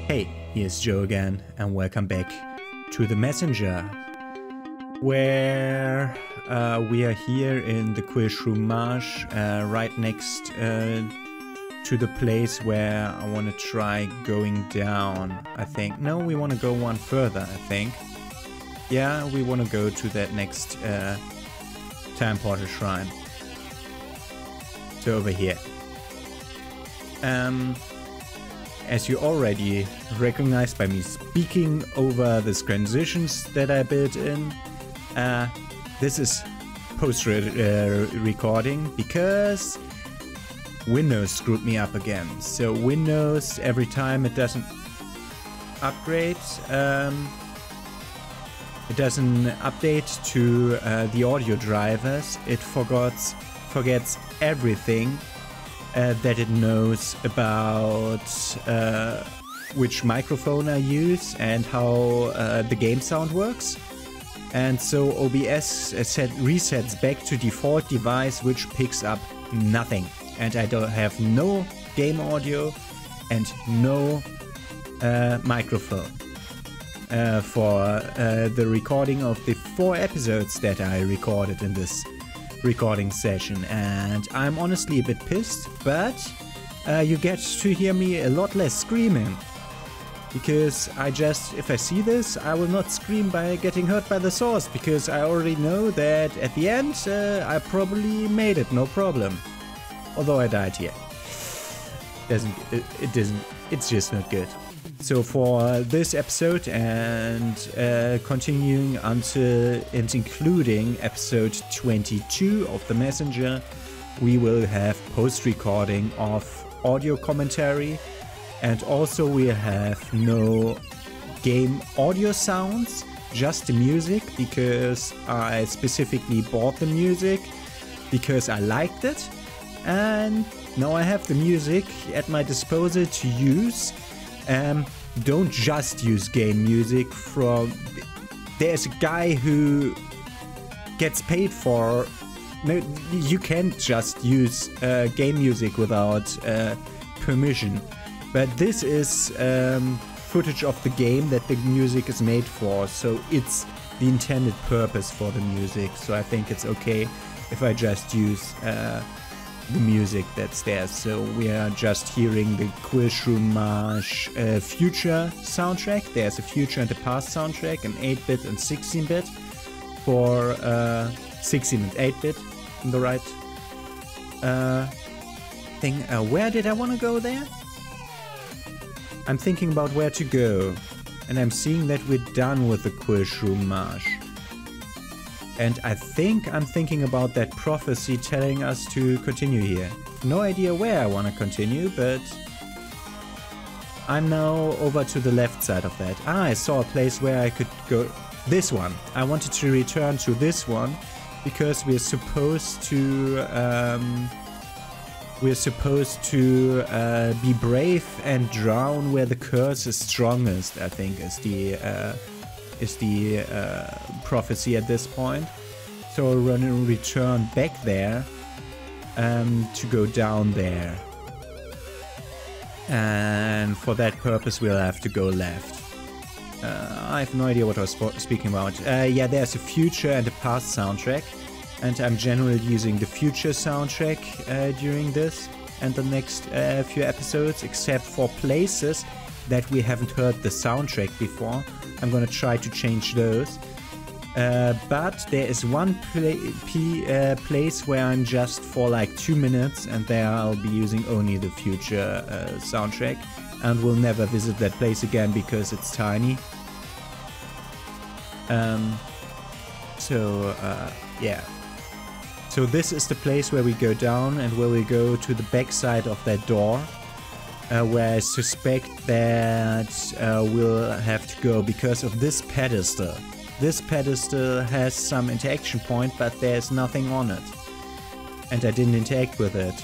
Hey, here's Joe again, and welcome back to the Messenger, where we are here in the Quillshrew Marsh, right next to the place where I want to try going down, I think. No, we want to go one further, I think. Yeah, we want to go to that next time portal shrine. So over here. As you already recognized by me speaking over the transitions that I built in, this is post-recording because Windows screwed me up again. So Windows, every time it doesn't upgrade, it doesn't update to the audio drivers, it forgets everything that it knows about which microphone I use and how the game sound works. And so OBS resets back to default device, which picks up nothing. And I don't have no game audio and no microphone for the recording of the 4 episodes that I recorded in this recording session, and I'm honestly a bit pissed, but you get to hear me a lot less screaming, because if I see this, I will not scream by getting hurt by the source, because I already know that at the end I probably made it, no problem. Although I died here. It's just not good. So for this episode and continuing until and including episode 22 of The Messenger, we will have post-recording of audio commentary, and also we have no game audio sounds, just the music, because I specifically bought the music because I liked it, and now I have the music at my disposal to use. Don't just use game music there's a guy who gets paid for. No, you can't just use game music without permission. But this is footage of the game that the music is made for, so it's the intended purpose for the music. So I think it's okay if I just use the music that's there. So we are just hearing the Quillshrew Marsh future soundtrack. There's a future and a past soundtrack, an 8-bit and 16-bit for 16 and 8-bit in the right thing. Where did I want to go there? I'm thinking about where to go, and I'm seeing that we're done with the Quillshrew Marsh. And I think I'm thinking about that prophecy telling us to continue here. No idea where I want to continue, but I'm now over to the left side of that. I saw a place where I could go. This one. I wanted to return to this one because we're supposed to be brave and drown where the curse is strongest, I think is the prophecy at this point. So we're going to return back there to go down there. And for that purpose we'll have to go left. I have no idea what I was speaking about. Yeah, there's a future and a past soundtrack. And I'm generally using the future soundtrack during this and the next few episodes, except for places that we haven't heard the soundtrack before. I'm gonna try to change those. But there is one place where I'm just for like 2 minutes, and there I'll be using only the future soundtrack, and we'll never visit that place again because it's tiny. Yeah. So this is the place where we go down and where we go to the back side of that door. Where I suspect that we'll have to go because of this pedestal. This pedestal has some interaction point, but there's nothing on it. And I didn't interact with it.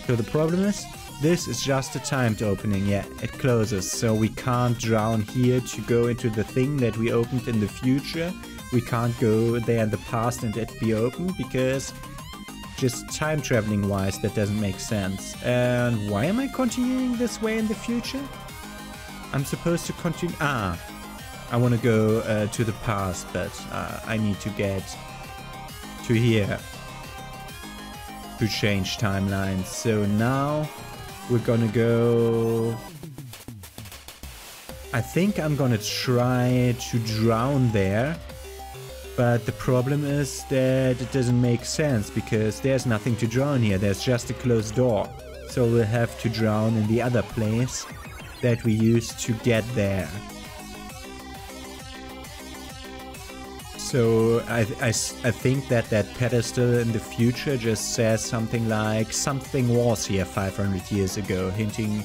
So the problem is, this is just a timed opening. Yeah, it closes, so we can't drown here to go into the thing that we opened in the future. We can't go there in the past and it be open, because just time traveling wise that doesn't make sense. And why am I continuing this way in the future? I'm supposed to continue. Ah, I want to go to the past, but I need to get to here to change timelines. So now we're gonna go. I think I'm gonna try to drown there, but the problem is that it doesn't make sense because there's nothing to drown here. There's just a closed door. So we'll have to drown in the other place that we used to get there. So I think that pedestal in the future just says something like something was here 500 years ago, hinting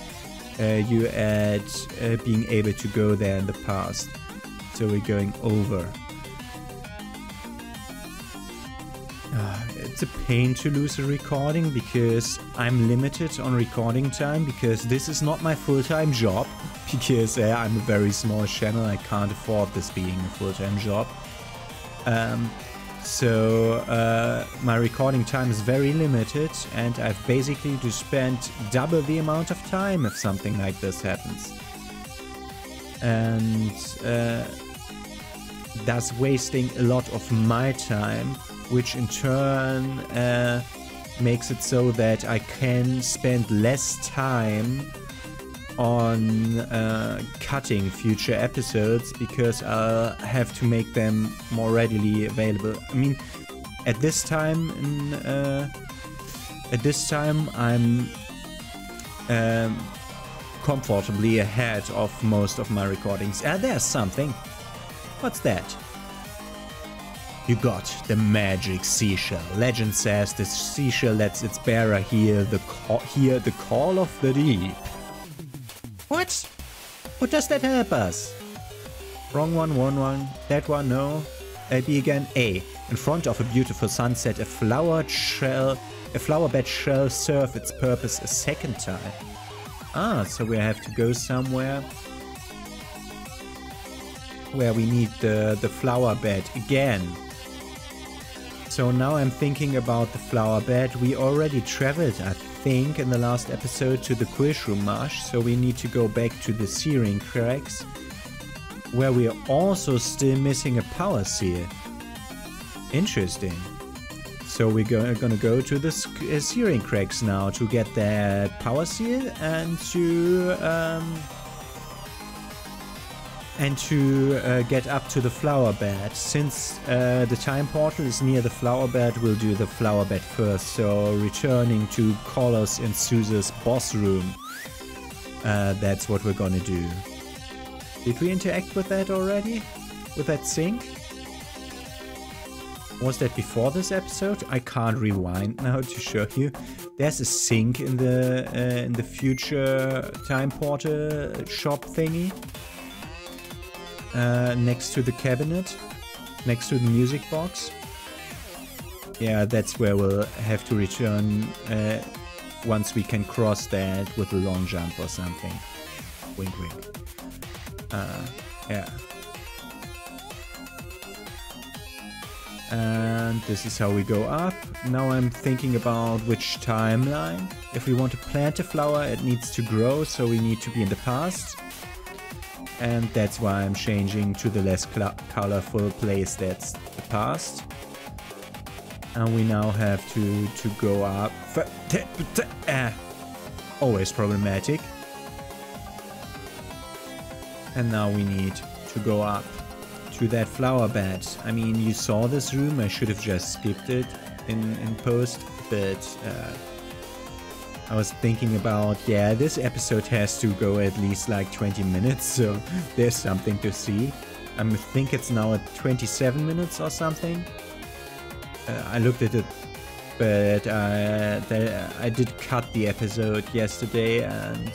you at being able to go there in the past. So we're going over. It's a pain to lose a recording because I'm limited on recording time because this is not my full-time job because I'm a very small channel. I can't afford this being a full-time job. So my recording time is very limited and I've basically to spend double the amount of time if something like this happens. And thus wasting a lot of my time, which in turn makes it so that I can spend less time on cutting future episodes because I'll have to make them more readily available. I mean, at this time I'm comfortably ahead of most of my recordings. There's something. What's that? You got the magic seashell. Legend says the seashell lets its bearer hear the call of the deep. What? What does that help us? Wrong one, wrong one. That one, no. B again. A. In front of a beautiful sunset, a flower bed shall serve its purpose a second time. Ah, so we have to go somewhere where we need the flower bed again. So now I'm thinking about the flower bed. We already traveled, I think, in the last episode to the Quishroom Marsh, so we need to go back to the Searing Cracks, where we are also still missing a power seal. Interesting. So we're gonna go to the Searing Cracks now to get that power seal and to get up to the flower bed. Since the time portal is near the flower bed, we'll do the flower bed first. So returning to Carlos and Sousa's boss room. That's what we're gonna do. Did we interact with that already? With that sink? Was that before this episode? I can't rewind now to show you. There's a sink in the future time portal shop thingy. Next to the cabinet, next to the music box. Yeah, that's where we'll have to return once we can cross that with a long jump or something. Wink wink. Yeah. And this is how we go up. Now I'm thinking about which timeline. If we want to plant a flower, it needs to grow, so we need to be in the past. And that's why I'm changing to the less colorful place, that's the past. And we now have to go up. Always problematic. And now we need to go up to that flower bed. I mean, you saw this room, I should have just skipped it in post, but I was thinking about, yeah, this episode has to go at least like 20 minutes, so there's something to see. I think it's now at 27 minutes or something. I looked at it, but I did cut the episode yesterday and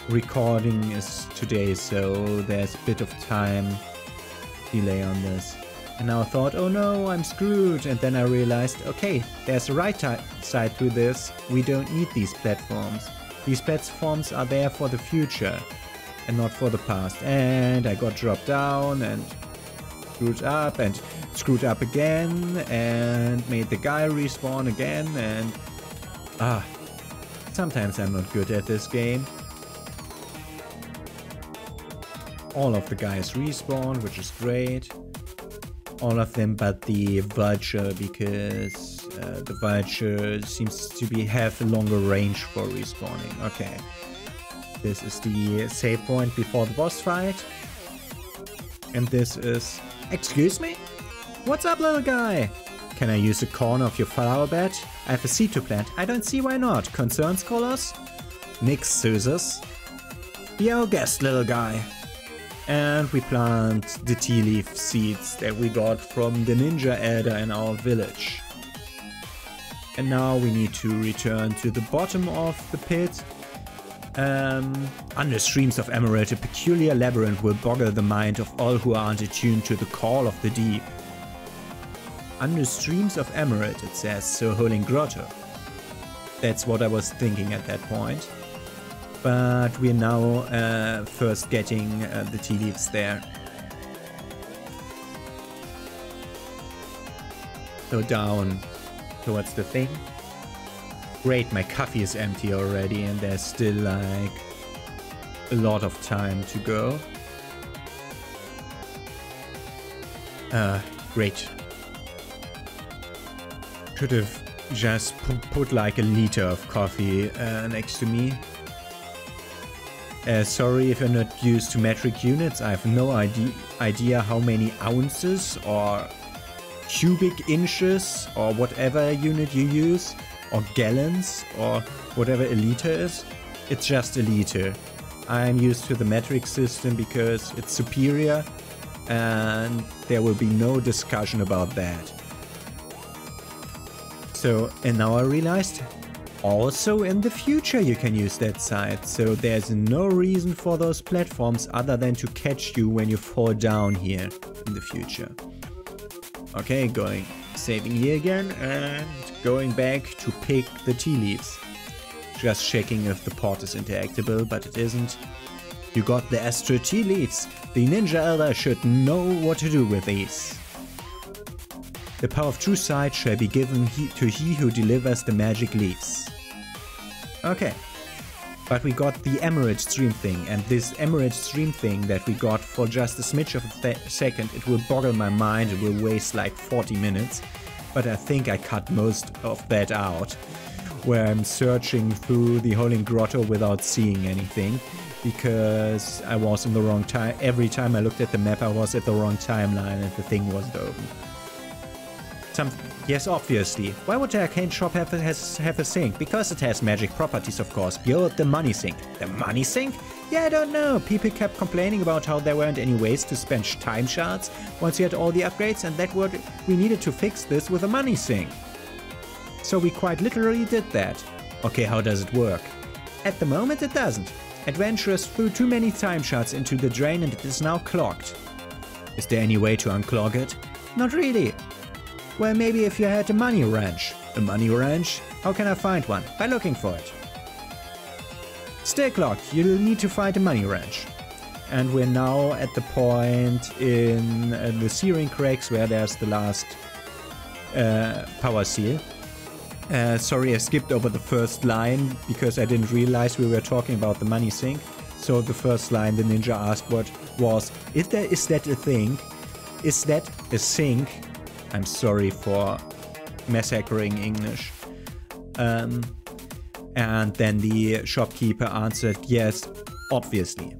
recording is today, so there's a bit of time delay on this. And now I thought, oh no, I'm screwed. And then I realized, okay, there's a right side to this. We don't need these platforms. These platforms are there for the future and not for the past. And I got dropped down and screwed up again and made the guy respawn again. And sometimes I'm not good at this game. All of the guys respawn, which is great. All of them but the vulture, because the vulture seems to have a longer range for respawning. Okay. This is the save point before the boss fight. And this is... Excuse me? What's up, little guy? Can I use a corner of your flower bed? I have a seed to plant. I don't see why not. Concerns, Colos? Nix, Suses. Be our guest, little guy. And we plant the tea leaf seeds that we got from the ninja elder in our village. And now we need to return to the bottom of the pit. Under streams of emerald, a peculiar labyrinth will boggle the mind of all who aren't attuned to the call of the deep. Under streams of emerald, it says, so holding grotto. That's what I was thinking at that point. But we're now first getting the tea leaves there. So down towards the thing. Great, my coffee is empty already and there's still like a lot of time to go. Great. Should have just put like a liter of coffee next to me. Sorry if you're not used to metric units. I have no idea how many ounces or cubic inches or whatever unit you use, or gallons or whatever a liter is. It's just a liter. I'm used to the metric system because it's superior and there will be no discussion about that. So, and now I realized also in the future you can use that site, so there's no reason for those platforms other than to catch you when you fall down here in the future. Okay, saving here again and going back to pick the tea leaves. Just checking if the pot is interactable, but it isn't. You got the Astro tea leaves. The ninja elder should know what to do with these. The power of true sight shall be given to he who delivers the magic leaves. Okay. But we got the emerald stream thing, and this emerald stream thing that we got for just a smidge of a second, it will boggle my mind, it will waste like 40 minutes. But I think I cut most of that out, where I'm searching through the Holy Grotto without seeing anything, because I was in the wrong time. Every time I looked at the map I was at the wrong timeline and the thing wasn't open. Yes, obviously. Why would the Arcane Shop have a sink? Because it has magic properties, of course. Build the money sink. The money sink? Yeah, I don't know. People kept complaining about how there weren't any ways to spend time shards once you had all the upgrades, and that we needed to fix this with a money sink. So we quite literally did that. Okay, how does it work? At the moment it doesn't. Adventurers threw too many time shards into the drain and it is now clogged. Is there any way to unclog it? Not really. Well, maybe if you had a money wrench. A money wrench? How can I find one? By looking for it. Still clogged. You'll need to find a money wrench. And we're now at the point in the searing cracks where there's the last power seal. Sorry, I skipped over the first line because I didn't realize we were talking about the money sink. So the first line the ninja asked was, is that a thing? Is that a sink? I'm sorry for massacring English. And then the shopkeeper answered, yes, obviously.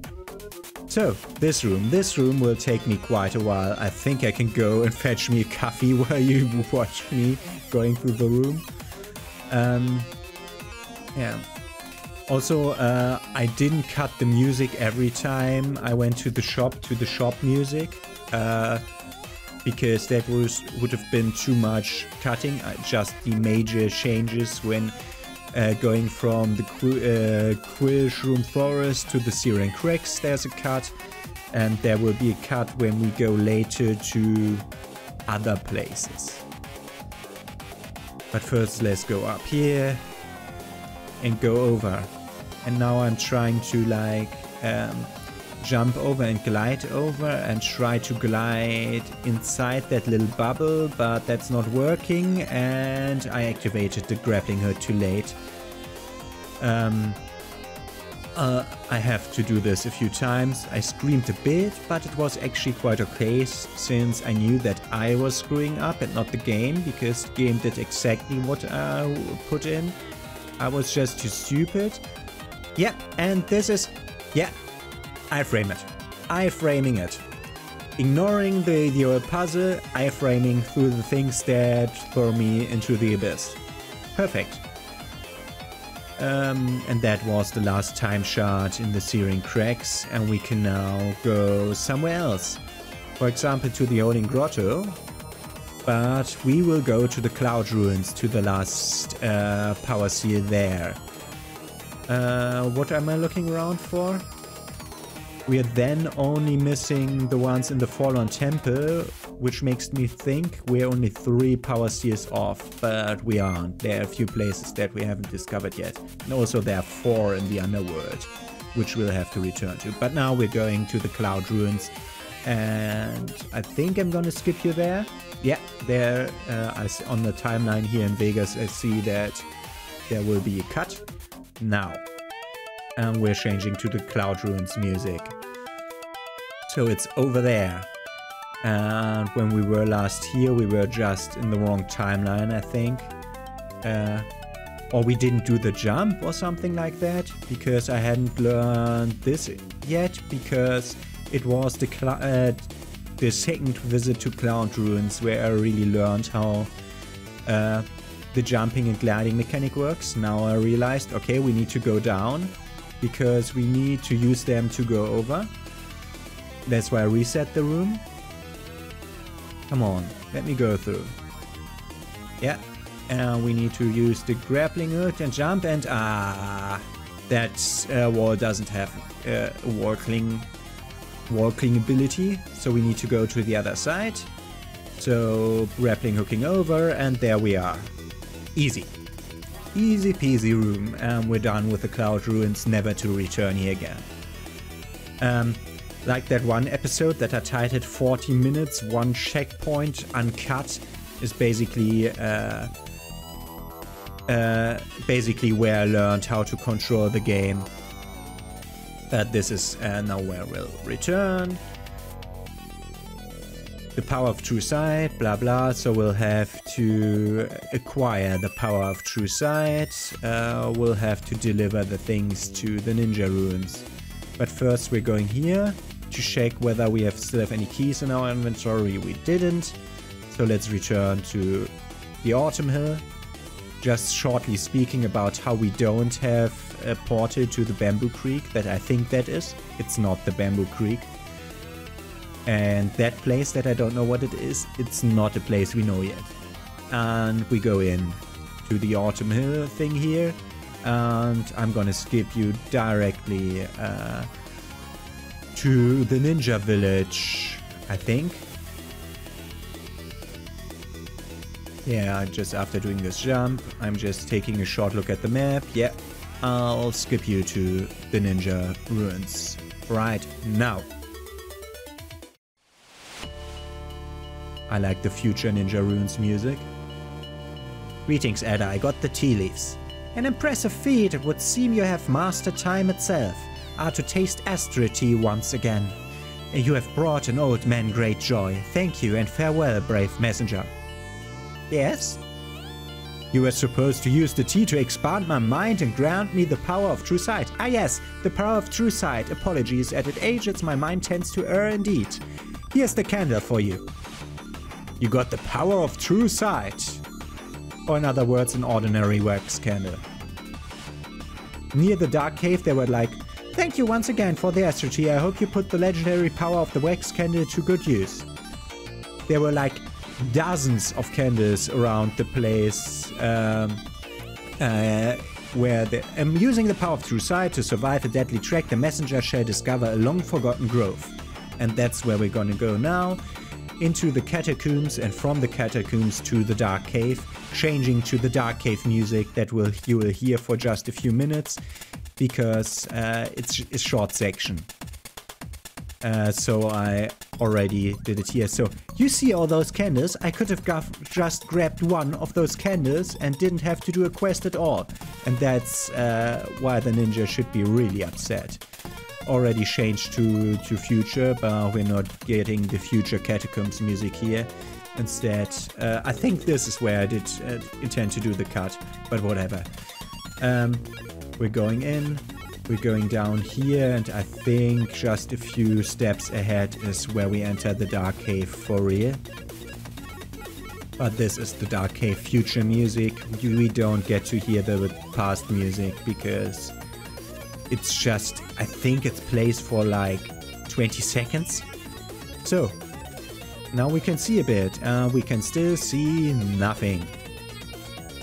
So, this room will take me quite a while. I think I can go and fetch me a coffee while you watch me going through the room. Yeah. Also, I didn't cut the music every time I went to the shop music. Because that would have been too much cutting. Just the major changes when going from the Quill Shroom Forest to the Searing Cracks, there's a cut. And there will be a cut when we go later to other places. But first let's go up here and go over. And now I'm trying to like jump over and glide over and try to glide inside that little bubble, but that's not working and I activated the grappling hook too late. I have to do this a few times. I screamed a bit, but it was actually quite okay since I knew that I was screwing up and not the game, because the game did exactly what I put in. I was just too stupid. Yeah, and this is... yeah, iframe it. Iframing it. Ignoring the puzzle, iframing through the things that throw me into the abyss. Perfect. And that was the last time shard in the Searing Cracks, and we can now go somewhere else. For example, to the Olin Grotto, but we will go to the Cloud Ruins, to the last power seal there. What am I looking around for? We are then only missing the ones in the Fallen Temple, which makes me think we're only 3 power seals off, but we aren't. There are a few places that we haven't discovered yet. And also there are 4 in the Underworld, which we'll have to return to. But now we're going to the Cloud Ruins, and I think I'm gonna skip you there. Yeah, there, on the timeline here in Vegas, I see that there will be a cut. Now. And we're changing to the Cloud Ruins music. So it's over there. And when we were last here, we were just in the wrong timeline, I think. Or we didn't do the jump or something like that, because I hadn't learned this yet, because it was the second visit to Cloud Ruins where I really learned how the jumping and gliding mechanic works. Now I realized, okay, we need to go down, because we need to use them to go over. That's why I reset the room. Come on, let me go through. Yeah, and we need to use the grappling hook and jump, and that wall doesn't have a walking ability, so we need to go to the other side. So grappling hooking over, and there we are. Easy. Easy peasy room, and we're done with the Cloud Ruins, never to return here again. Like that one episode that I titled 40 minutes, 1 checkpoint, uncut, is basically where I learned how to control the game. This is now where we'll return. The power of true sight, blah blah, so we'll have to acquire the power of true sight. We'll have to deliver the things to the ninja ruins. But first we're going here to check whether we still have any keys in our inventory. We didn't. So let's return to the Autumn Hill. Just shortly speaking about how we don't have a portal to the Bamboo Creek, that I think that is. It's not the Bamboo Creek. And that place that I don't know what it is, it's not a place we know yet. And we go in to the Autumn Hill thing here, and I'm gonna skip you directly to the Ninja Village, I think. Yeah, just after doing this jump, I'm just taking a short look at the map. Yeah, I'll skip you to the Ninja Ruins right now. I like the future Ninja Ruins music. Greetings, Ada, I got the tea leaves. An impressive feat, it would seem you have mastered time itself. To taste Astra tea once again. You have brought an old man great joy. Thank you and farewell, brave messenger. Yes? You were supposed to use the tea to expand my mind and grant me the power of true sight. Ah yes, the power of true sight. Apologies, at its age my mind tends to err indeed. Here's the candle for you. You got the power of true sight. Or in other words, an ordinary wax candle. Near the dark cave they were like, thank you once again for the Astra tea. I hope you put the legendary power of the wax candle to good use. There were like dozens of candles around the place where using the power of true sight to survive a deadly trek, the messenger shall discover a long-forgotten grove. And that's where we're gonna go now. Into the catacombs, and from the catacombs to the dark cave, changing to the dark cave music that you will hear for just a few minutes, because it's a short section. So I already did it here. So you see all those candles? I could have just grabbed one of those candles and didn't have to do a quest at all. And that's why the ninja should be really upset. Already changed to future, but we're not getting the future catacombs music here. Instead, I think this is where I did intend to do the cut, but whatever. We're going in, we're going down here, and I think just a few steps ahead is where we enter the Dark Cave for real. But this is the Dark Cave future music. We don't get to hear the past music because it's just, I think it plays for like 20 seconds. So, now we can see a bit. We can still see nothing.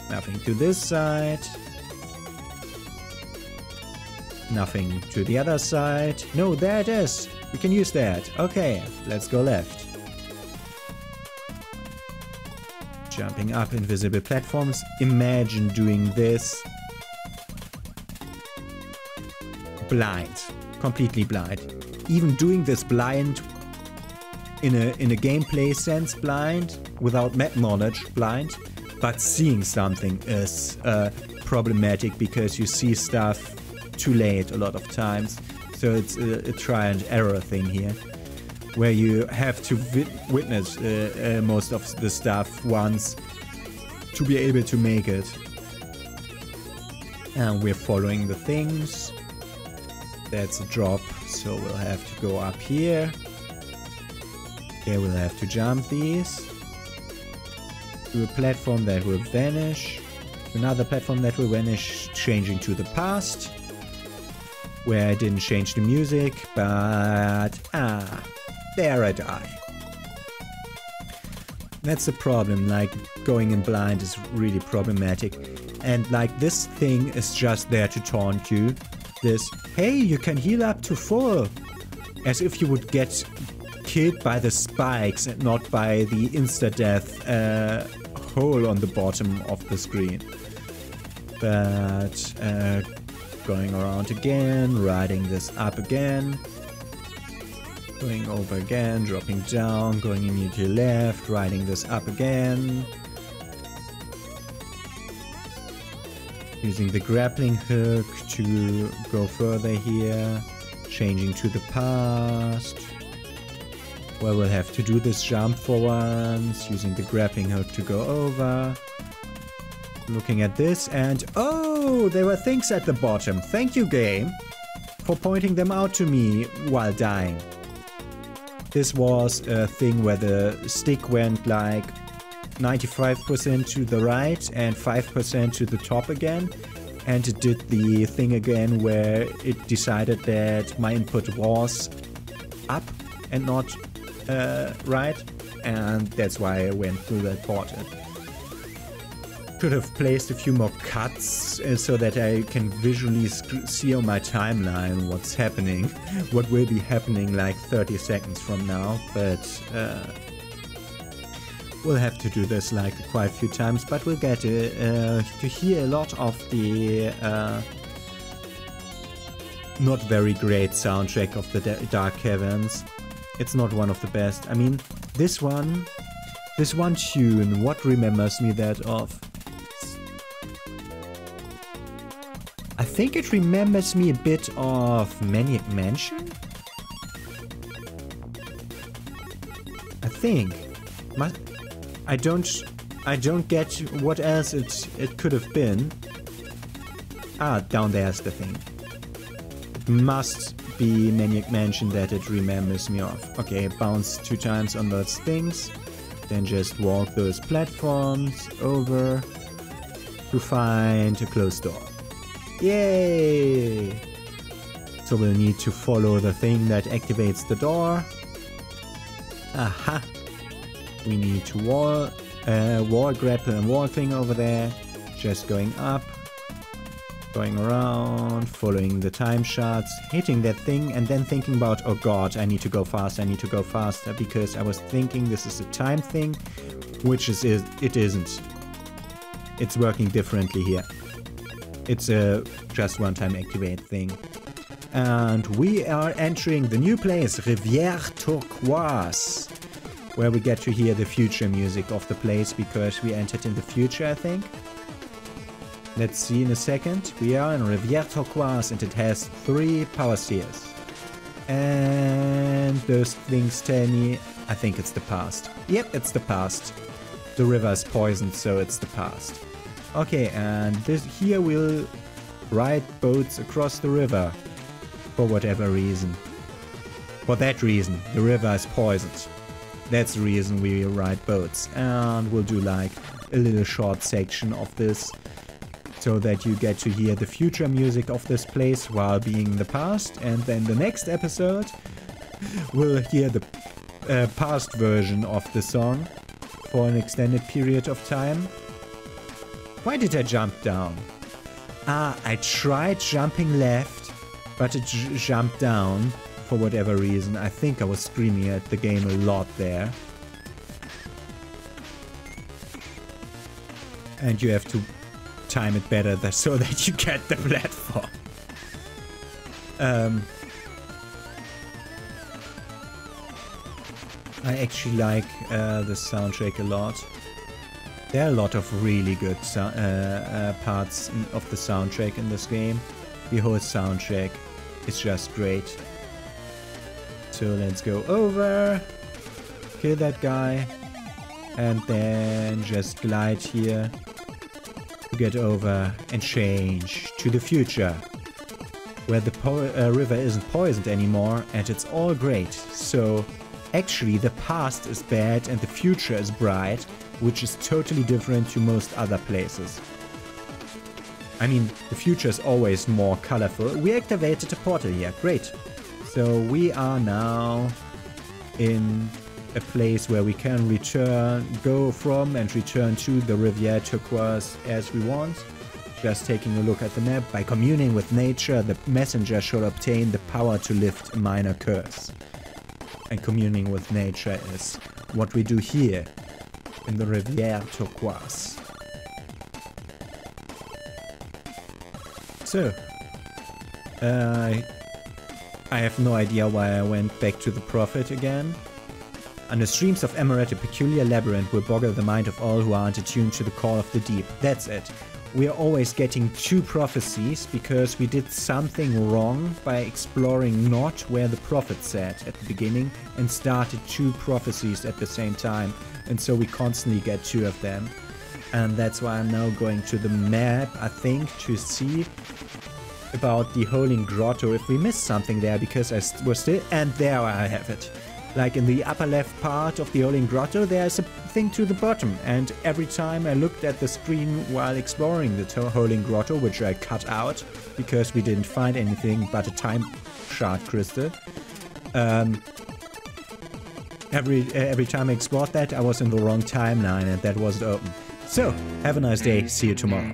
Nothing to this side. Nothing to the other side. No, there it is. We can use that. Okay, let's go left. Jumping up invisible platforms. Imagine doing this blind. Completely blind. Even doing this blind in a gameplay sense blind, without map knowledge blind, but seeing something is problematic because you see stuff too late a lot of times. So it's a try and error thing here, where you have to witness most of the stuff once to be able to make it. And we're following the things. That's a drop, so we'll have to go up here. Okay, we'll have to jump these to a platform that will vanish, to another platform that will vanish, changing to the past, where I didn't change the music, but there I die. That's the problem, like going in blind is really problematic. And like this thing is just there to taunt you. This, hey, you can heal up to full, as if you would get killed by the spikes and not by the insta-death hole on the bottom of the screen. But going around again, riding this up again, going over again, dropping down, going immediately left, riding this up again, using the grappling hook to go further here, changing to the past. Well, we'll have to do this jump for once, using the grappling hook to go over. Looking at this and... oh, there were things at the bottom. Thank you, game, for pointing them out to me while dying. This was a thing where the stick went like 95% to the right and 5% to the top again. And it did the thing again where it decided that my input was up and not right, and that's why I went through that portal. Could have placed a few more cuts so that I can visually see on my timeline what's happening, what will be happening like 30 seconds from now, but we'll have to do this like quite a few times, but we'll get to hear a lot of the not very great soundtrack of the Dark Caverns. It's not one of the best. I mean, this one tune, what remembers me that of? I think it remembers me a bit of Maniac Mansion? I think. I don't get what else it could have been. Ah, down there's the thing. It must be Maniac Mansion that it remembers me of. Okay, bounce 2 times on those things, then just walk those platforms over to find a closed door. Yay! So we'll need to follow the thing that activates the door. Aha! We need to wall grapple and wall thing over there. Just going up, going around, following the time shots, hitting that thing, and then thinking about, oh god, I need to go faster, because I was thinking this is a time thing, which it isn't. It's working differently here. It's a just one-time activate thing. and we are entering the new place, Riviera Turquoise, where we get to hear the future music of the place because we entered in the future, I think. Let's see in a second. We are in Riviera Turquoise and it has 3 power spheres. And those things tell me, I think it's the past. Yep, it's the past. The river is poisoned, so it's the past. Okay, and here we'll ride boats across the river. For whatever reason. For that reason, the river is poisoned. That's the reason we ride boats. And we'll do like a little short section of this, so that you get to hear the future music of this place while being in the past. And then the next episode, we'll hear the past version of the song for an extended period of time. Why did I jump down? Ah, I tried jumping left, but it jumped down for whatever reason. I think I was screaming at the game a lot there. And you have to time it better so that you get the platform. I actually like the soundtrack a lot. There are a lot of really good parts of the soundtrack in this game. The whole soundtrack is just great. So let's go over, kill that guy, and then just glide here to get over and change to the future, where the river isn't poisoned anymore and it's all great. So actually the past is bad and the future is bright, which is totally different to most other places. I mean, the future is always more colorful. We activated a portal here, great. So we are now in a place where we can go from and return to the Riviera Turquoise as we want. Just taking a look at the map, by communing with nature, the messenger should obtain the power to lift a minor curse. And communing with nature is what we do here in the Riviera Turquoise. So, I have no idea why I went back to the Prophet again. Under streams of Emerald, a peculiar labyrinth will boggle the mind of all who aren't attuned to the call of the deep. That's it. We are always getting 2 prophecies because we did something wrong by exploring not where the Prophet sat at the beginning and started 2 prophecies at the same time. And so we constantly get 2 of them. And that's why I'm now going to the map, I think, to see about the Holy Grotto if we missed something there, because I was still... And there I have it. Like in the upper left part of the Holy Grotto, there's a thing to the bottom. And every time I looked at the screen while exploring the Holy Grotto, which I cut out because we didn't find anything but a time shard crystal, every time I explored that, I was in the wrong timeline and that wasn't open. So, have a nice day. See you tomorrow.